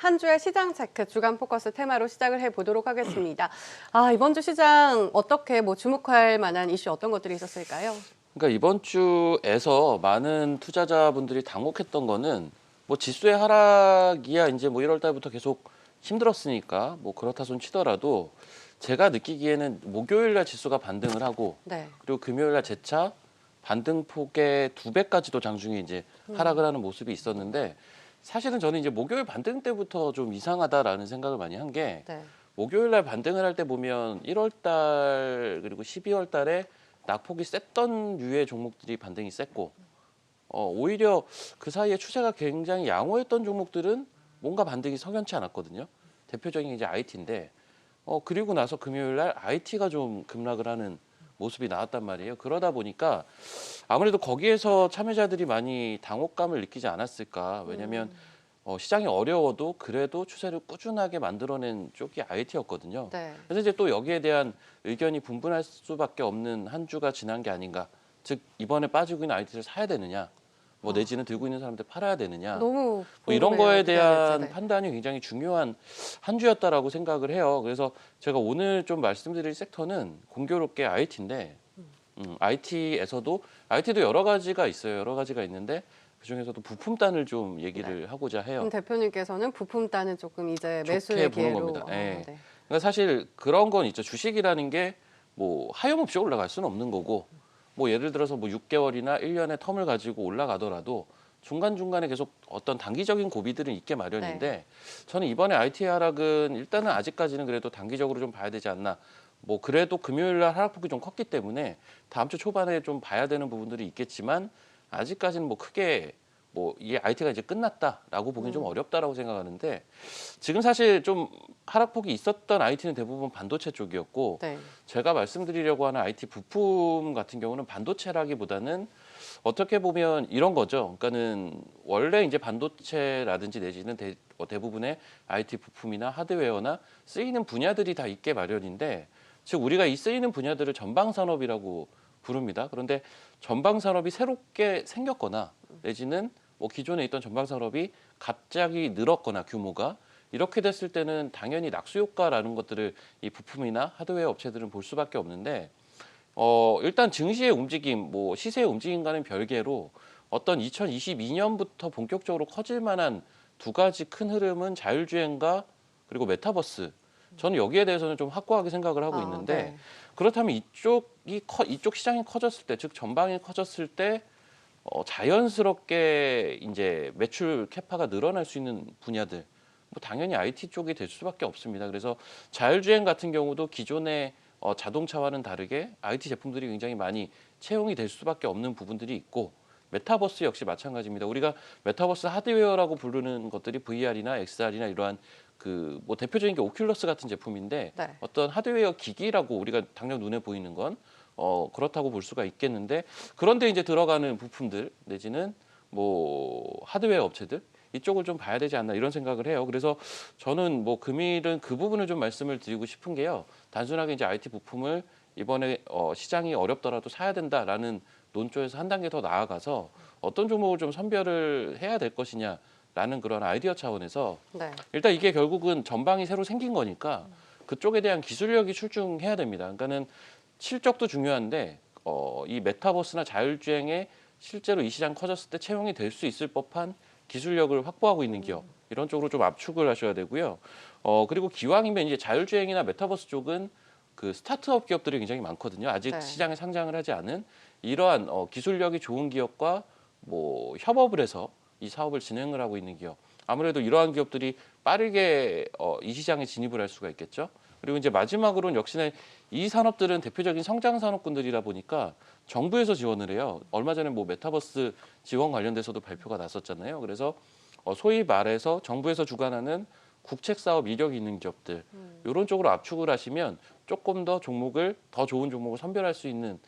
한 주의 시장 체크 주간 포커스 테마로 시작을 해보도록 하겠습니다. 이번 주 시장 어떻게 주목할 만한 이슈 어떤 것들이 있었을까요? 그러니까 이번 주에서 많은 투자자분들이 당혹했던 거는 지수의 하락이야 이제 1월 달부터 계속 힘들었으니까 그렇다 손 치더라도 제가 느끼기에는 목요일 날 지수가 반등을 하고 네. 그리고 금요일 날 재차 반등폭의 2배까지도 장중에 이제 하락을 하는 모습이 있었는데 사실은 저는 이제 목요일 반등 때부터 좀 이상하다라는 생각을 많이 한 게 네. 목요일 날 반등을 할 때 보면 1월 달 그리고 12월 달에 낙폭이 셌던 류의 종목들이 반등이 셌고 오히려 그 사이에 추세가 굉장히 양호했던 종목들은 뭔가 반등이 석연치 않았거든요. 대표적인 게 이제 IT인데 그리고 나서 금요일 날 IT가 좀 급락을 하는 모습이 나왔단 말이에요. 그러다 보니까 아무래도 거기에서 참여자들이 많이 당혹감을 느끼지 않았을까. 왜냐하면 시장이 어려워도 그래도 추세를 꾸준하게 만들어낸 쪽이 IT였거든요. 네. 그래서 이제 또 여기에 대한 의견이 분분할 수밖에 없는 한 주가 지난 게 아닌가. 즉 이번에 빠지고 있는 IT를 사야 되느냐, 내지는 들고 있는 사람들 팔아야 되느냐. 너무 이런 궁금해요. 거에 어떻게 해야 대한 될지. 네. 판단이 굉장히 중요한 한 주였다라고 생각을 해요. 그래서 제가 오늘 좀 말씀드릴 섹터는 공교롭게 IT인데, IT도 여러 가지가 있어요. 여러 가지가 있는데 그 중에서도 부품단을 좀 얘기를 하고자 해요. 그럼 대표님께서는 부품단은 조금 이제 매수의 좋게 보는 기회로. 겁니다. 네. 네. 그러니까 사실 그런 건 있죠. 주식이라는 게 하염없이 올라갈 수는 없는 거고, 예를 들어서 6개월이나 1년의 텀을 가지고 올라가더라도 중간중간에 계속 어떤 단기적인 고비들은 있게 마련인데 저는 이번에 IT 하락은 일단은 아직까지는 그래도 단기적으로 좀 봐야 되지 않나. 그래도 금요일 날 하락폭이 좀 컸기 때문에 다음 주 초반에 좀 봐야 되는 부분들이 있겠지만 아직까지는 크게 이 IT가 이제 끝났다라고 보기는 좀 어렵다라고 생각하는데 지금 사실 좀 하락폭이 있었던 IT는 대부분 반도체 쪽이었고 네. 제가 말씀드리려고 하는 IT 부품 같은 경우는 반도체라기보다는 어떻게 보면 이런 거죠. 그러니까는 원래 이제 반도체라든지 내지는 대부분의 IT 부품이나 하드웨어나 쓰이는 분야들이 다 있게 마련인데 즉 우리가 이 쓰이는 분야들을 전방 산업이라고 부릅니다. 그런데 전방 산업이 새롭게 생겼거나 내지는 기존에 있던 전방 산업이 갑자기 늘었거나 규모가 이렇게 됐을 때는 당연히 낙수 효과라는 것들을 이 부품이나 하드웨어 업체들은 볼 수밖에 없는데 일단 증시의 움직임, 시세의 움직임과는 별개로 어떤 2022년부터 본격적으로 커질 만한 두 가지 큰 흐름은 자율주행과 그리고 메타버스. 저는 여기에 대해서는 좀 확고하게 생각을 하고 있는데 네. 그렇다면 이쪽 시장이 커졌을 때, 즉 전방이 커졌을 때 자연스럽게 이제 매출 캐파가 늘어날 수 있는 분야들, 당연히 IT 쪽이 될 수밖에 없습니다. 그래서 자율주행 같은 경우도 기존의 자동차와는 다르게 IT 제품들이 굉장히 많이 채용이 될 수밖에 없는 부분들이 있고 메타버스 역시 마찬가지입니다. 우리가 메타버스 하드웨어라고 부르는 것들이 VR이나 XR이나 이러한 대표적인 게 오큘러스 같은 제품인데 네. 어떤 하드웨어 기기라고 우리가 당장 눈에 보이는 건 그렇다고 볼 수가 있겠는데 그런데 이제 들어가는 부품들 내지는 하드웨어 업체들 이쪽을 좀 봐야 되지 않나 이런 생각을 해요. 그래서 저는 금일은 그 부분을 좀 말씀을 드리고 싶은 게요. 단순하게 이제 IT 부품을 이번에 시장이 어렵더라도 사야 된다라는 논조에서 한 단계 더 나아가서 어떤 종목을 좀 선별을 해야 될 것이냐라는 그런 아이디어 차원에서 네. 일단 이게 결국은 전방이 새로 생긴 거니까 그쪽에 대한 기술력이 출중해야 됩니다. 그러니까는 실적도 중요한데 이 메타버스나 자율주행에 실제로 이 시장 커졌을 때 채용이 될 수 있을 법한 기술력을 확보하고 있는 기업 이런 쪽으로 좀 압축을 하셔야 되고요. 그리고 기왕이면 이제 자율주행이나 메타버스 쪽은 그 스타트업 기업들이 굉장히 많거든요. 아직 네. 시장에 상장을 하지 않은 이러한 기술력이 좋은 기업과 협업을 해서 이 사업을 진행을 하고 있는 기업. 아무래도 이러한 기업들이 빠르게 이 시장에 진입을 할 수가 있겠죠. 그리고 이제 마지막으로는 역시나 이 산업들은 대표적인 성장 산업군들이라 보니까 정부에서 지원을 해요. 얼마 전에 메타버스 지원 관련돼서도 발표가 났었잖아요. 그래서 소위 말해서 정부에서 주관하는 국책 사업 이력이 있는 기업들 이런 쪽으로 압축을 하시면 조금 더 더 좋은 종목을 선별할 수 있는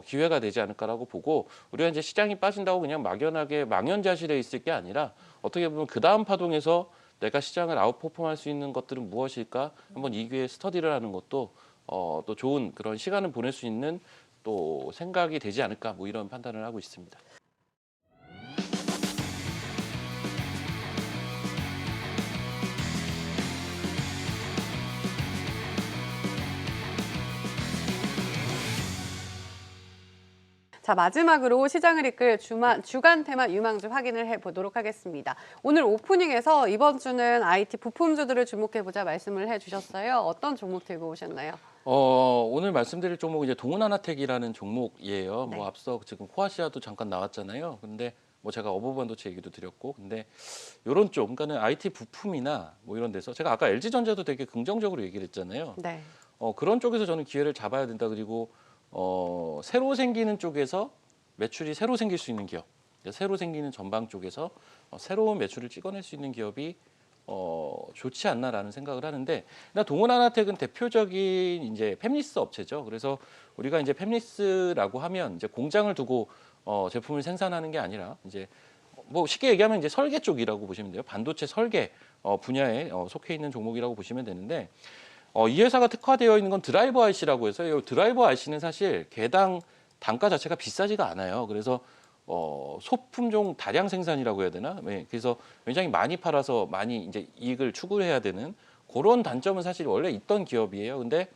기회가 되지 않을까라고 보고 우리가 이제 시장이 빠진다고 그냥 막연하게 망연자실해 있을 게 아니라 어떻게 보면 그 다음 파동에서 내가 시장을 아웃퍼폼할 수 있는 것들은 무엇일까 한번 이 기회에 스터디를 하는 것도 또 좋은 그런 시간을 보낼 수 있는 또 생각이 되지 않을까 이런 판단을 하고 있습니다. 자, 마지막으로 시장을 이끌 주간 테마 유망주 확인을 해보도록 하겠습니다. 오늘 오프닝에서 이번 주는 IT 부품주들을 주목해보자 말씀을 해주셨어요. 어떤 종목 들고 오셨나요? 오늘 말씀드릴 종목은 이제 동훈하나텍이라는 종목이에요. 네. 뭐 앞서 지금 코아시아도 잠깐 나왔잖아요. 근데 뭐 제가 어버반도체 얘기도 드렸고, 근데 이런 쪽, 그러니까는 IT 부품이나 뭐 이런 데서 제가 아까 LG전자도 되게 긍정적으로 얘기를 했잖아요. 네. 그런 쪽에서 저는 기회를 잡아야 된다. 그리고 새로 생기는 쪽에서 매출이 새로 생길 수 있는 기업, 새로 생기는 전방 쪽에서 새로운 매출을 찍어낼 수 있는 기업이 좋지 않나라는 생각을 하는데, 동훈하나텍은 대표적인 이제 팹리스 업체죠. 그래서 우리가 이제 팹리스라고 하면 이제 공장을 두고 제품을 생산하는 게 아니라 이제 뭐 쉽게 얘기하면 이제 설계 쪽이라고 보시면 돼요. 반도체 설계 분야에 속해 있는 종목이라고 보시면 되는데, 이 회사가 특화되어 있는 건 드라이버 IC라고 해서 이 드라이버 IC는 사실 개당 단가 자체가 비싸지가 않아요. 그래서 소품종 다량 생산이라고 해야 되나? 네, 그래서 굉장히 많이 팔아서 많이 이제 이익을 추구해야 되는 그런 단점은 사실 원래 있던 기업이에요. 근데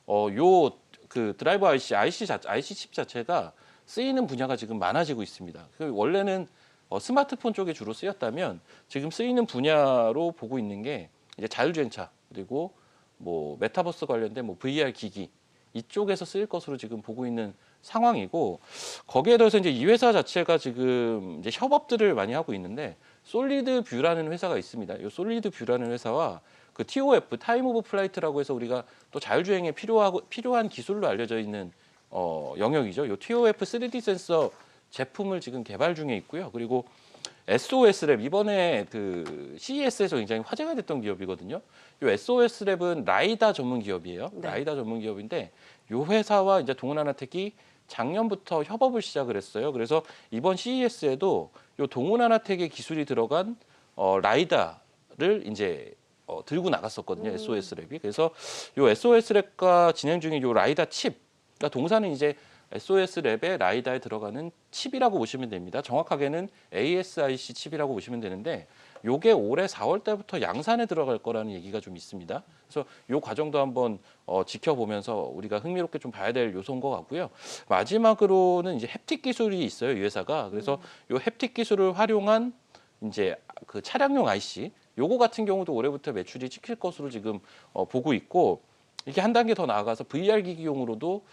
요 그 드라이버 IC 칩 자체가 쓰이는 분야가 지금 많아지고 있습니다. 원래는 스마트폰 쪽에 주로 쓰였다면 지금 쓰이는 분야로 보고 있는 게 이제 자율주행차, 그리고 뭐 메타버스 관련된 뭐 VR 기기 이쪽에서 쓰일 것으로 지금 보고 있는 상황이고, 거기에 더해서 이제 이 회사 자체가 지금 이제 협업들을 많이 하고 있는데, 솔리드 뷰라는 회사가 있습니다. 이 솔리드 뷰라는 회사와 그 TOF 타임 오브 플라이트라고 해서 우리가 또 자율주행에 필요한 기술로 알려져 있는 영역이죠. 이 TOF 3D 센서 제품을 지금 개발 중에 있고요. 그리고 SOS랩, 이번에 그 CES에서 굉장히 화제가 됐던 기업이거든요. 이 SOS랩은 라이다 전문 기업이에요. 네. 라이다 전문 기업인데, 이 회사와 이제 동훈하나텍이 작년부터 협업을 시작을 했어요. 그래서 이번 CES에도 이 동훈하나텍의 기술이 들어간 라이다를 이제 들고 나갔었거든요. SOS랩이. 그래서 이 SOS랩과 진행 중인 이 라이다 칩, 그러니까 동사는 이제 SOS랩의 라이다에 들어가는 칩이라고 보시면 됩니다. 정확하게는 ASIC 칩이라고 보시면 되는데, 요게 올해 4월 달부터 양산에 들어갈 거라는 얘기가 좀 있습니다. 그래서 요 과정도 한번 지켜보면서 우리가 흥미롭게 좀 봐야 될 요소인 것 같고요. 마지막으로는 이제 햅틱 기술이 있어요, 이 회사가. 그래서 요 햅틱 기술을 활용한 이제 그 차량용 IC, 요거 같은 경우도 올해부터 매출이 찍힐 것으로 지금 보고 있고, 이게 한 단계 더 나아가서 VR 기기용으로도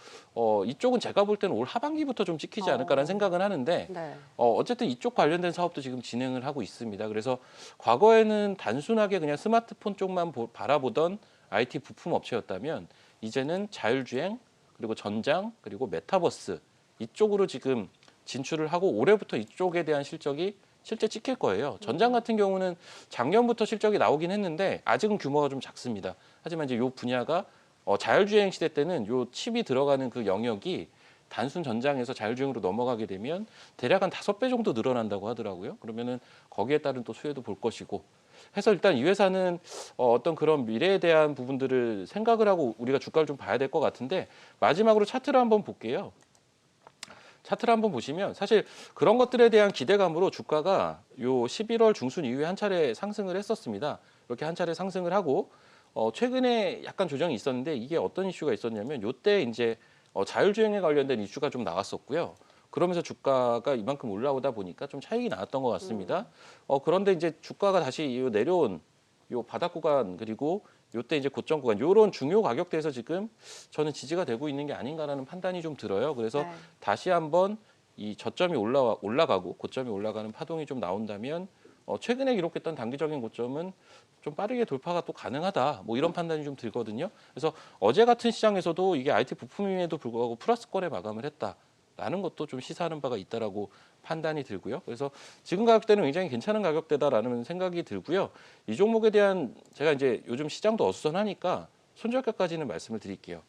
이쪽은 제가 볼 때는 올 하반기부터 좀 찍히지 않을까라는 생각은 하는데, 네. 어쨌든 이쪽 관련된 사업도 지금 진행을 하고 있습니다. 그래서 과거에는 단순하게 그냥 스마트폰 쪽만 바라보던 IT 부품 업체였다면, 이제는 자율주행, 그리고 전장, 그리고 메타버스 이쪽으로 지금 진출을 하고, 올해부터 이쪽에 대한 실적이 실제 찍힐 거예요. 전장 같은 경우는 작년부터 실적이 나오긴 했는데 아직은 규모가 좀 작습니다. 하지만 이제 이 분야가 자율주행 시대 때는 이 칩이 들어가는 그 영역이 단순 전장에서 자율주행으로 넘어가게 되면 대략 한 5배 정도 늘어난다고 하더라고요. 그러면은 거기에 따른 또 수혜도 볼 것이고 해서, 일단 이 회사는 어떤 그런 미래에 대한 부분들을 생각을 하고 우리가 주가를 좀 봐야 될 것 같은데, 마지막으로 차트를 한번 볼게요. 차트를 한번 보시면 사실 그런 것들에 대한 기대감으로 주가가 요 11월 중순 이후에 한 차례 상승을 했었습니다. 이렇게 한 차례 상승을 하고 최근에 약간 조정이 있었는데, 이게 어떤 이슈가 있었냐면 요때 이제 자율주행에 관련된 이슈가 좀 나왔었고요. 그러면서 주가가 이만큼 올라오다 보니까 좀 차익이 나왔던 것 같습니다. 그런데 이제 주가가 다시 요 내려온 요 바닥 구간, 그리고 요때 이제 고점 구간, 요런 중요 가격대에서 지금 저는 지지가 되고 있는 게 아닌가라는 판단이 좀 들어요. 그래서 네. 다시 한번 이 저점이 올라가고 고점이 올라가는 파동이 좀 나온다면 최근에 기록했던 단기적인 고점은 좀 빠르게 돌파가 또 가능하다, 뭐 이런 판단이 좀 들거든요. 그래서 어제 같은 시장에서도 이게 IT 부품임에도 불구하고 플러스권에 마감을 했다라는 것도 좀 시사하는 바가 있다라고 판단이 들고요. 그래서 지금 가격대는 굉장히 괜찮은 가격대다라는 생각이 들고요. 이 종목에 대한 제가 이제 요즘 시장도 어수선하니까 손절가까지는 말씀을 드릴게요.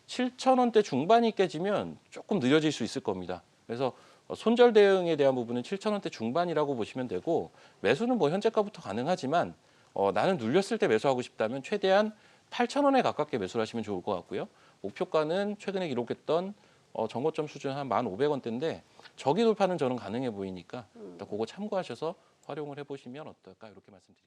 7,000원대 중반이 깨지면 조금 느려질 수 있을 겁니다. 그래서 손절 대응에 대한 부분은 7,000원대 중반이라고 보시면 되고, 매수는 뭐 현재가부터 가능하지만 나는 눌렸을 때 매수하고 싶다면 최대한 8,000원에 가깝게 매수를 하시면 좋을 것 같고요. 목표가는 최근에 기록했던 정고점 수준 한 1,500원대인데 저기 돌파는 저는 가능해 보이니까 일단 그거 참고하셔서 활용을 해보시면 어떨까, 이렇게 말씀드립니다.